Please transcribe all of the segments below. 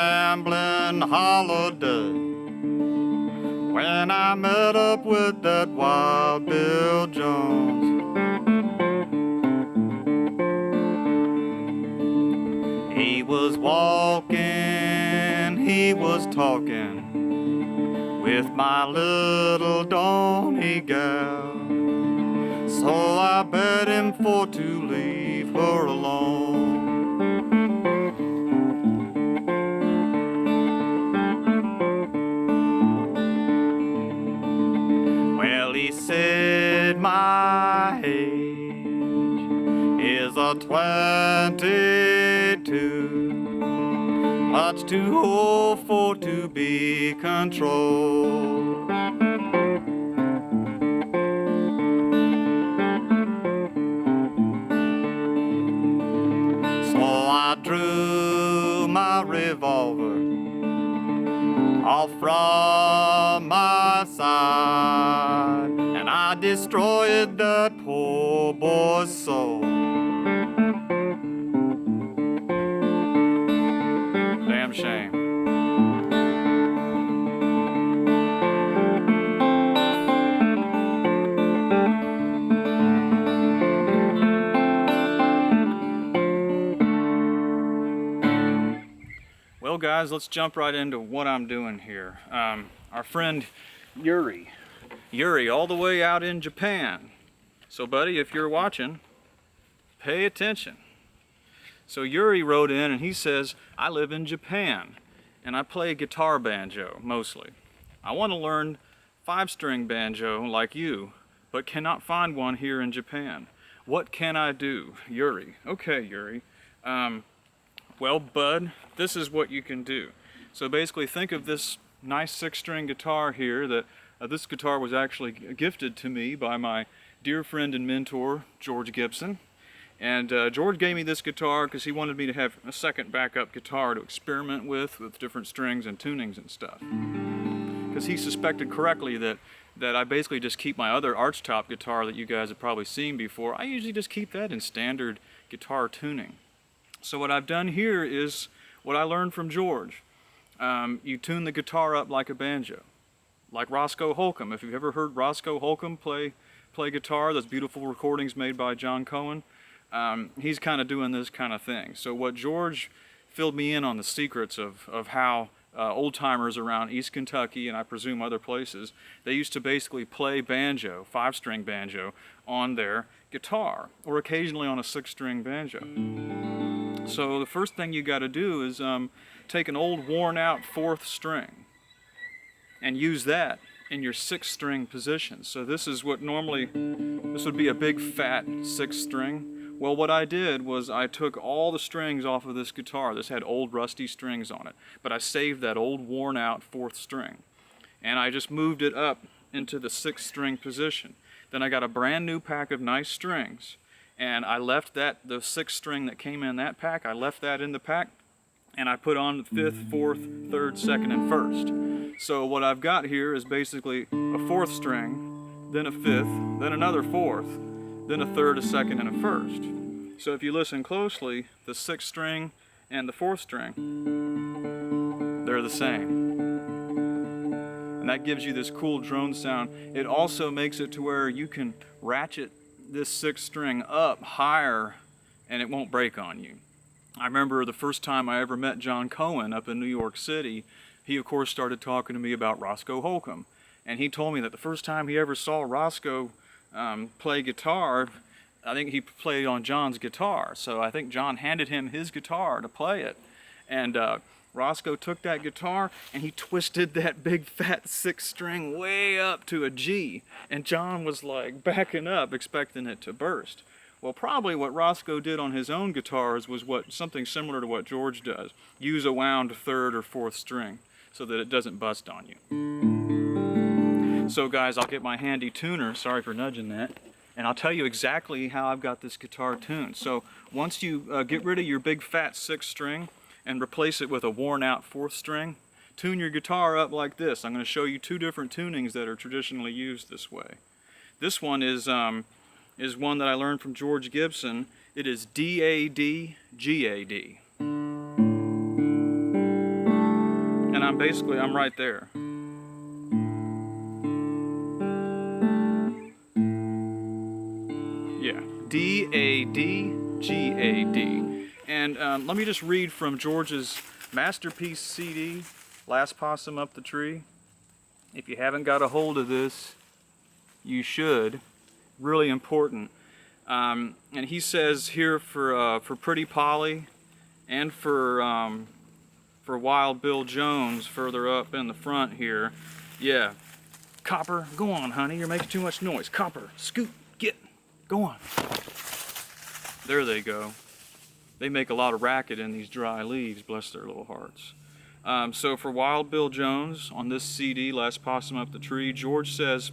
rambling holiday when I met up with that Wild Bill Jones. He was walking, he was talking with my little Donny gal. So I begged him for to leave her alone. Well, he said my age is a 22, much too old for to be controlled. I drew my revolver off from my side, and I destroyed that poor boy's soul. Damn shame. Well, guys, let's jump right into what I'm doing here. Our friend Yuri, all the way out in Japan. So, buddy, if you're watching, pay attention. So Yuri wrote in and he says, I live in Japan and I play guitar banjo mostly. I want to learn 5-string banjo like you, but cannot find one here in Japan. What can I do? Yuri. Okay, Yuri. Well, bud, this is what you can do. So basically think of this nice 6-string guitar here that this guitar was actually gifted to me by my dear friend and mentor, George Gibson. And George gave me this guitar because he wanted me to have a second backup guitar to experiment with different strings and tunings and stuff. Because he suspected correctly that I basically just keep my other archtop guitar that you guys have probably seen before. I usually just keep that in standard guitar tuning. So what I've done here is what I learned from George. You tune the guitar up like a banjo, like Roscoe Holcomb. If you've ever heard Roscoe Holcomb play guitar, those beautiful recordings made by John Cohen, he's kind of doing this kind of thing. So what George filled me in on the secrets of how old-timers around East Kentucky, and I presume other places, they used to basically play banjo, 5-string banjo, on their guitar, or occasionally on a 6-string banjo. So the first thing you got to do is take an old worn-out 4th string and use that in your 6-string position. So this is what normally, this would be a big fat 6th string. Well, what I did was I took all the strings off of this guitar. This had old rusty strings on it, but I saved that old worn-out 4th string. And I just moved it up into the 6th string position. Then I got a brand new pack of nice strings. And I left the 6th string that came in that pack, I left that in the pack, and I put on the 5th, 4th, 3rd, 2nd, and 1st. So what I've got here is basically a 4th string, then a 5th, then another 4th, then a 3rd, a 2nd, and a 1st. So if you listen closely, the 6th string and the 4th string, they're the same. And that gives you this cool drone sound. It also makes it to where you can ratchet this 6th string up higher and it won't break on you. I remember the first time I ever met John Cohen up in New York City, he of course started talking to me about Roscoe Holcomb. And he told me that the first time he ever saw Roscoe play guitar, I think he played on John's guitar. So I think John handed him his guitar to play it. And Roscoe took that guitar and he twisted that big fat 6th string way up to a G. And John was like backing up, expecting it to burst. Well, probably what Roscoe did on his own guitars was something similar to what George does. Use a wound 3rd or 4th string so that it doesn't bust on you. So guys, I'll get my handy tuner, sorry for nudging that, and I'll tell you exactly how I've got this guitar tuned. So once you get rid of your big fat 6th string and replace it with a worn out 4th string, tune your guitar up like this. I'm going to show you 2 different tunings that are traditionally used this way. This one is one that I learned from George Gibson. It is DADGAD. and I'm right there. Yeah, DADGAD. And let me just read from George's Masterpiece CD, Last Possum Up the Tree. If you haven't got a hold of this, you should. Really important. And he says here for Pretty Polly and for Wild Bill Jones further up in the front here. Yeah, Copper, go on, honey, you're making too much noise. Copper, scoot, get, go on. There they go. They make a lot of racket in these dry leaves, bless their little hearts. So for Wild Bill Jones on this CD, Last Possum Up the Tree, George says,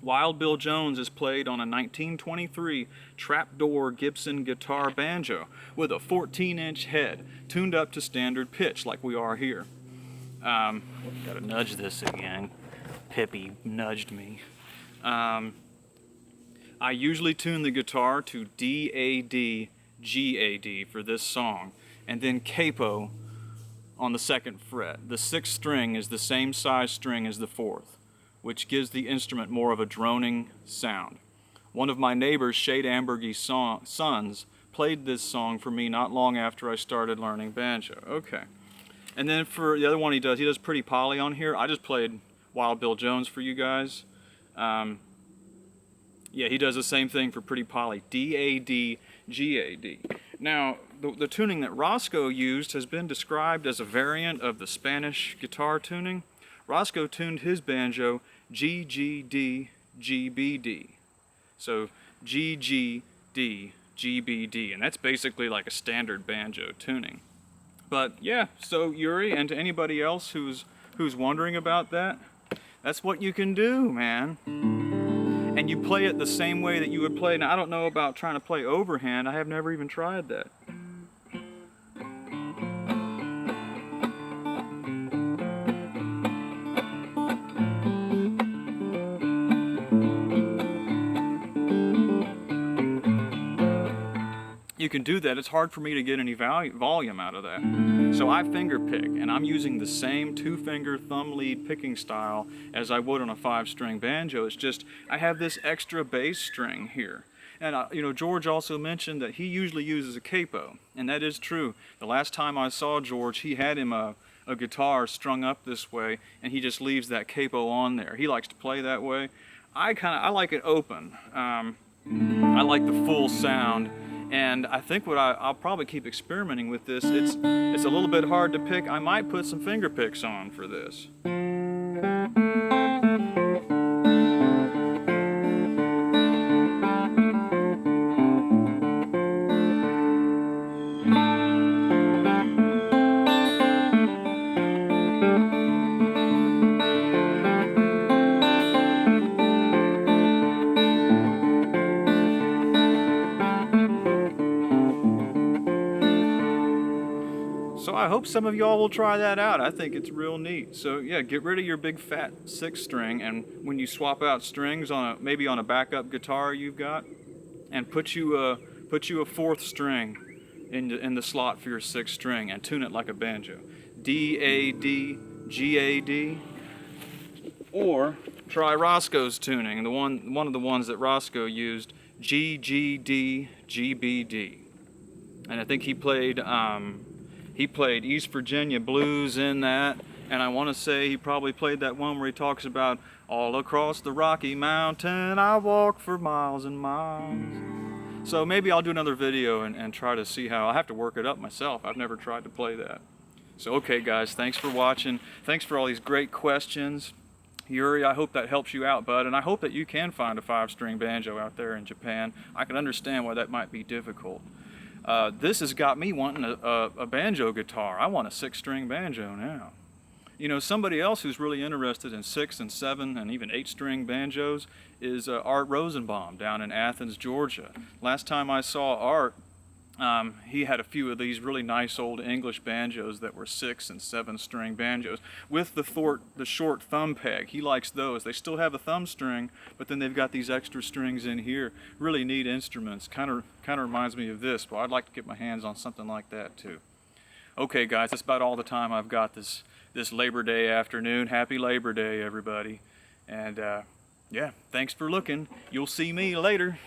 Wild Bill Jones is played on a 1923 trapdoor Gibson guitar banjo with a 14-inch head tuned up to standard pitch like we are here. Gotta nudge this again. Pippi nudged me. I usually tune the guitar to D-A-D-G-A-D for this song, and then capo on the 2nd fret. The 6th string is the same size string as the 4th, which gives the instrument more of a droning sound. One of my neighbor's Shade Ambergy's sons played this song for me not long after I started learning banjo. Okay. And then for the other one he does Pretty Polly on here. I just played Wild Bill Jones for you guys. Yeah, he does the same thing for Pretty Polly, D-A-D-G-A-D. Now, the tuning that Roscoe used has been described as a variant of the Spanish guitar tuning. Roscoe tuned his banjo GGDGBD. So GGDGBD, and that's basically like a standard banjo tuning. But yeah, so Yuri, and to anybody else who's wondering about that, that's what you can do, man. And you play it the same way that you would play. Now, I don't know about trying to play overhand. I have never even tried that. You can do that. It's hard for me to get any volume out of that. So I finger pick, and I'm using the same 2-finger thumb lead picking style as I would on a 5-string banjo. It's just I have this extra bass string here. And you know, George also mentioned that he usually uses a capo, and that is true. The last time I saw George, he had him a guitar strung up this way, and he just leaves that capo on there. He likes to play that way. I like it open. I like the full sound. And I think I'll probably keep experimenting with this. It's a little bit hard to pick. I might put some finger picks on for this. So I hope some of y'all will try that out. I think it's real neat. So yeah, get rid of your big fat 6th string, and when you swap out strings on maybe on a backup guitar you've got, and put you a 4th string in the slot for your 6th string and tune it like a banjo. D-A-D-G-A-D. Or try Roscoe's tuning, one of the ones that Roscoe used, G-G-D-G-B-D. And I think he played East Virginia blues in that, and I want to say he probably played that one where he talks about all across the Rocky Mountain I walk for miles and miles. So maybe I'll do another video and try to see how. I'll have to work it up myself. I've never tried to play that. So okay guys, thanks for watching. Thanks for all these great questions. Yuri, I hope that helps you out, bud, and I hope that you can find a 5-string banjo out there in Japan. I can understand why that might be difficult. This has got me wanting a banjo guitar. I want a 6-string banjo now. You know, somebody else who's really interested in 6 and 7 and even 8-string banjos is Art Rosenbaum down in Athens, Georgia. Last time I saw Art, he had a few of these really nice old English banjos that were 6 and 7-string banjos with the short thumb peg. He likes those. They still have a thumb string, but then they've got these extra strings in here. Really neat instruments. Kind of reminds me of this, but I'd like to get my hands on something like that too. Okay guys, that's about all the time I've got this Labor Day afternoon. Happy Labor Day, everybody. And yeah, thanks for looking. You'll see me later.